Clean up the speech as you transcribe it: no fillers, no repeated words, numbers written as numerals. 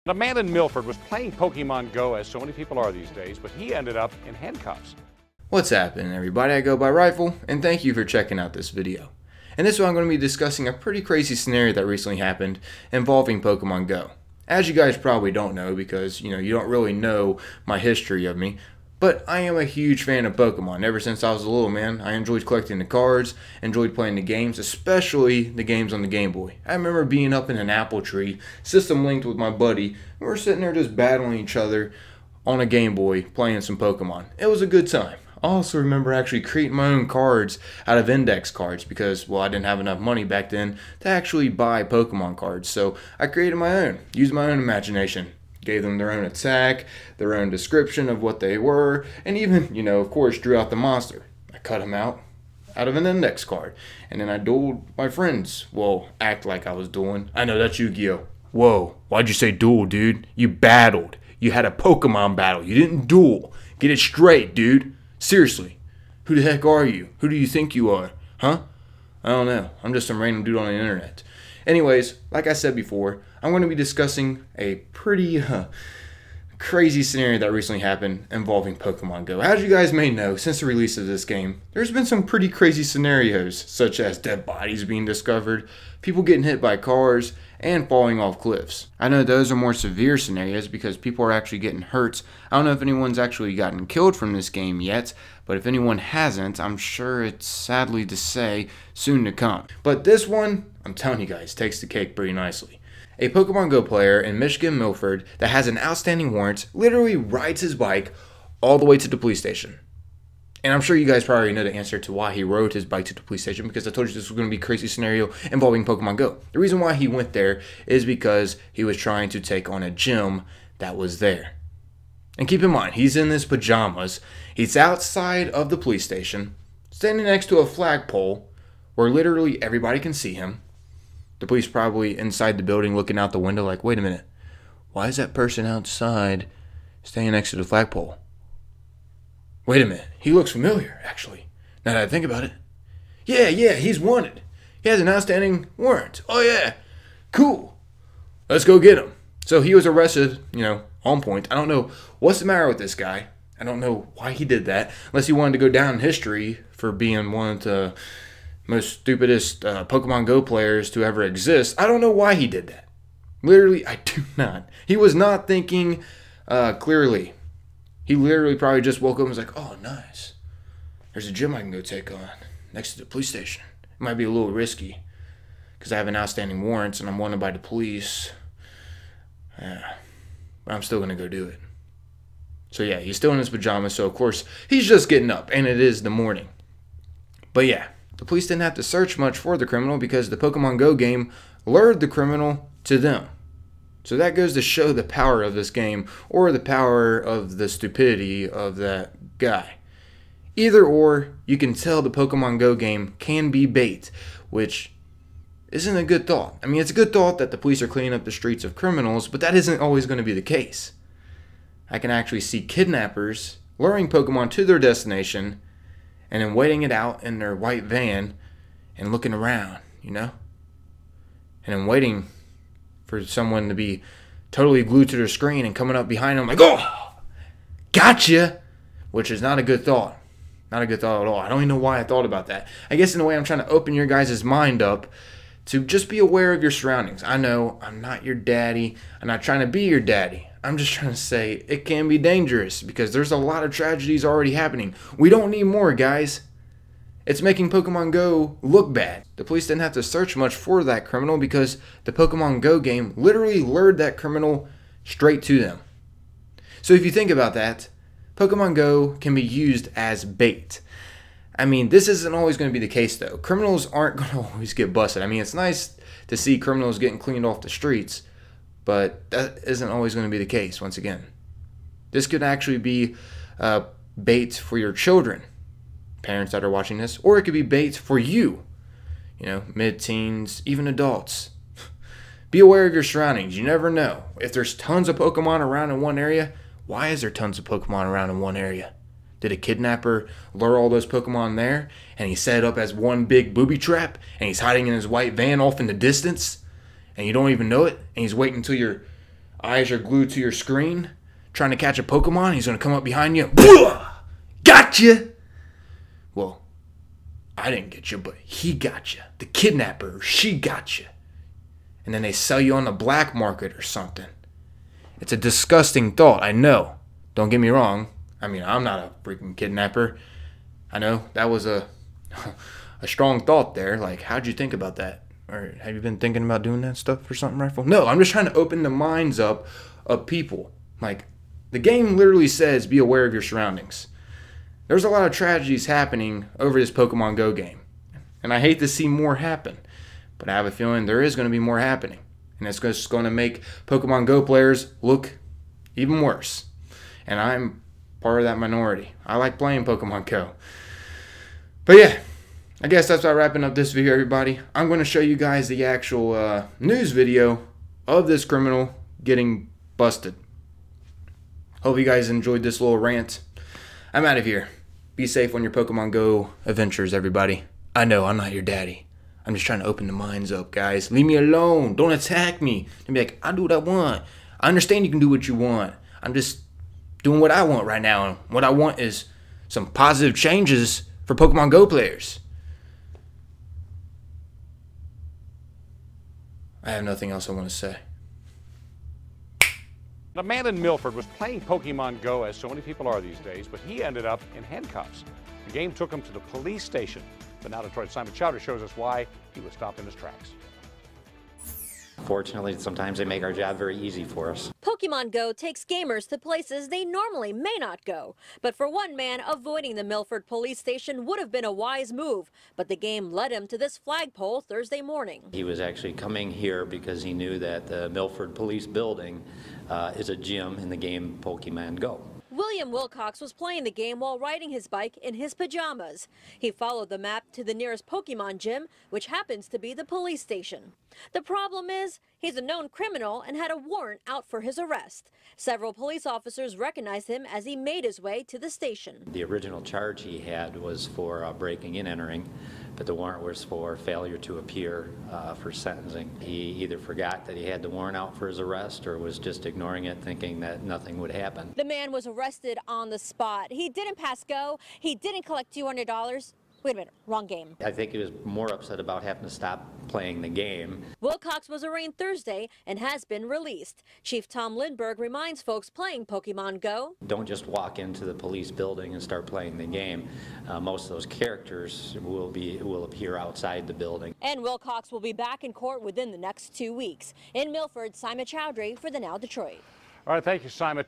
A man in Milford was playing Pokemon Go, as so many people are these days, but he ended up in handcuffs. What's happening, everybody? I go by Rifle, and thank you for checking out this video. In this one, I'm going to be discussing a pretty crazy scenario that recently happened involving Pokemon Go. As you guys probably don't know, because you don't really know my history of me, but I am a huge fan of Pokemon. Ever since I was a little man, I enjoyed collecting the cards, enjoyed playing the games, especially the games on the Game Boy. I remember being up in an apple tree, system linked with my buddy, and we were sitting there just battling each other on a Game Boy, playing some Pokemon. It was a good time. I also remember actually creating my own cards out of index cards because, well, I didn't have enough money back then to actually buy Pokemon cards. So I created my own, used my own imagination. Gave them their own attack, their own description of what they were, and even, of course, drew out the monster. I cut him out of an index card, and then I dueled my friends. Well, act like I was dueling. I know, that's Yu-Gi-Oh! Whoa, why'd you say duel, dude? You battled. You had a Pokemon battle. You didn't duel. Get it straight, dude. Seriously. Who the heck are you? Who do you think you are? Huh? I don't know. I'm just some random dude on the internet. Anyways, like I said before, I'm going to be discussing a pretty crazy scenario that recently happened involving Pokemon Go. As you guys may know, since the release of this game, there's been some pretty crazy scenarios, such as dead bodies being discovered, people getting hit by cars, and falling off cliffs. I know those are more severe scenarios because people are actually getting hurt. I don't know if anyone's actually gotten killed from this game yet, but if anyone hasn't, I'm sure it's, sadly to say, soon to come. But this one, I'm telling you guys, takes the cake pretty nicely. A Pokemon Go player in Michigan Milford that has an outstanding warrant literally rides his bike all the way to the police station. And I'm sure you guys probably know the answer to why he rode his bike to the police station, because I told you this was going to be a crazy scenario involving Pokemon Go. The reason why he went there is because he was trying to take on a gym that was there. And keep in mind, he's in his pajamas. He's outside of the police station, standing next to a flagpole where literally everybody can see him. The police probably inside the building looking out the window like, wait a minute, why is that person outside standing next to the flagpole? Wait a minute, he looks familiar, actually, now that I think about it. Yeah, he's wanted. He has an outstanding warrant. Oh yeah, cool. Let's go get him. So he was arrested, on point. I don't know what's the matter with this guy. I don't know why he did that, unless he wanted to go down in history for being one of the most stupidest Pokemon Go players to ever exist. I don't know why he did that. Literally, I do not. He was not thinking clearly. He literally probably just woke up and was like, oh, nice. There's a gym I can go take on next to the police station. It might be a little risky because I have an outstanding warrant and I'm wanted by the police. Yeah, but I'm still going to go do it. So yeah, he's still in his pajamas, so of course he's just getting up, and it is the morning. But yeah, the police didn't have to search much for the criminal because the Pokemon Go game lured the criminal to them. So that goes to show the power of this game, or the power of the stupidity of that guy. Either or, you can tell the Pokemon Go game can be bait, which isn't a good thought. I mean, it's a good thought that the police are cleaning up the streets of criminals, but that isn't always going to be the case. I can actually see kidnappers luring Pokemon to their destination and then waiting it out in their white van and looking around, and then waiting for someone to be totally glued to their screen and coming up behind them like, oh, gotcha, which is not a good thought. Not a good thought at all. I don't even know why I thought about that. I guess in a way I'm trying to open your guys' mind up to just be aware of your surroundings. I know I'm not your daddy. I'm not trying to be your daddy. I'm just trying to say it can be dangerous because there's a lot of tragedies already happening. We don't need more, guys. It's making Pokemon Go look bad. The police didn't have to search much for that criminal because the Pokemon Go game literally lured that criminal straight to them. So if you think about that, Pokemon Go can be used as bait. I mean, this isn't always going to be the case, though. Criminals aren't going to always get busted. I mean, it's nice to see criminals getting cleaned off the streets, but that isn't always going to be the case, once again. This could actually be bait for your children, parents that are watching this, or it could be bait for you, mid-teens, even adults. Be aware of your surroundings. You never know. If there's tons of Pokemon around in one area, why is there tons of Pokemon around in one area? Did a kidnapper lure all those Pokemon there, and he set it up as one big booby trap, and he's hiding in his white van off in the distance, and you don't even know it, and he's waiting until you're eyes are glued to your screen, trying to catch a Pokemon. He's going to come up behind you. Gotcha! Well, I didn't get you, but he got you. The kidnapper, she got you. And then they sell you on the black market or something. It's a disgusting thought, I know. Don't get me wrong. I mean, I'm not a freaking kidnapper. I know that was a strong thought there. Like, how'd you think about that? Or have you been thinking about doing that stuff or something, Rifle? No, I'm just trying to open the minds up of people. Like, the game literally says be aware of your surroundings. There's a lot of tragedies happening over this Pokemon Go game. And I hate to see more happen. But I have a feeling there is going to be more happening. And it's just going to make Pokemon Go players look even worse. And I'm part of that minority. I like playing Pokemon Go. But yeah, I guess that's about wrapping up this video, everybody. I'm going to show you guys the actual news video of this criminal getting busted. Hope you guys enjoyed this little rant. I'm out of here. Be safe on your Pokemon Go adventures, everybody. I know, I'm not your daddy. I'm just trying to open the minds up, guys. Leave me alone. Don't attack me. And be like, I do what I want. I understand you can do what you want. I'm just doing what I want right now. And what I want is some positive changes for Pokemon Go players. I have nothing else I want to say. A man in Milford was playing Pokemon Go, as so many people are these days, but he ended up in handcuffs. The game took him to the police station. But now Detroit's Simon Chowder shows us why he was stopped in his tracks. Fortunately, sometimes they make our job very easy for us. Pokemon Go takes gamers to places they normally may not go. But for one man, avoiding the Milford police station would have been a wise move. But the game led him to this flagpole Thursday morning. He was actually coming here because he knew that the Milford Police Building is a gym in the game Pokemon Go. William Wilcox was playing the game while riding his bike in his pajamas. He followed the map to the nearest Pokemon gym, which happens to be the police station. The problem is, he's a known criminal and had a warrant out for his arrest. Several police officers recognized him as he made his way to the station. The original charge he had was for breaking and entering, but the warrant was for failure to appear for sentencing. He either forgot that he had the warrant out for his arrest or was just ignoring it, thinking that nothing would happen. The man was arrested on the spot. He didn't pass go. He didn't collect $200. Wait a minute, wrong game. I think he was more upset about having to stop playing the game. Wilcox was arraigned Thursday and has been released. Chief Tom Lindbergh reminds folks playing Pokemon Go. Don't just walk into the police building and start playing the game. Most of those characters will appear outside the building. And Wilcox will be back in court within the next 2 weeks. In Milford, Simon Chowdhury for the Now Detroit. All right, thank you, Simon.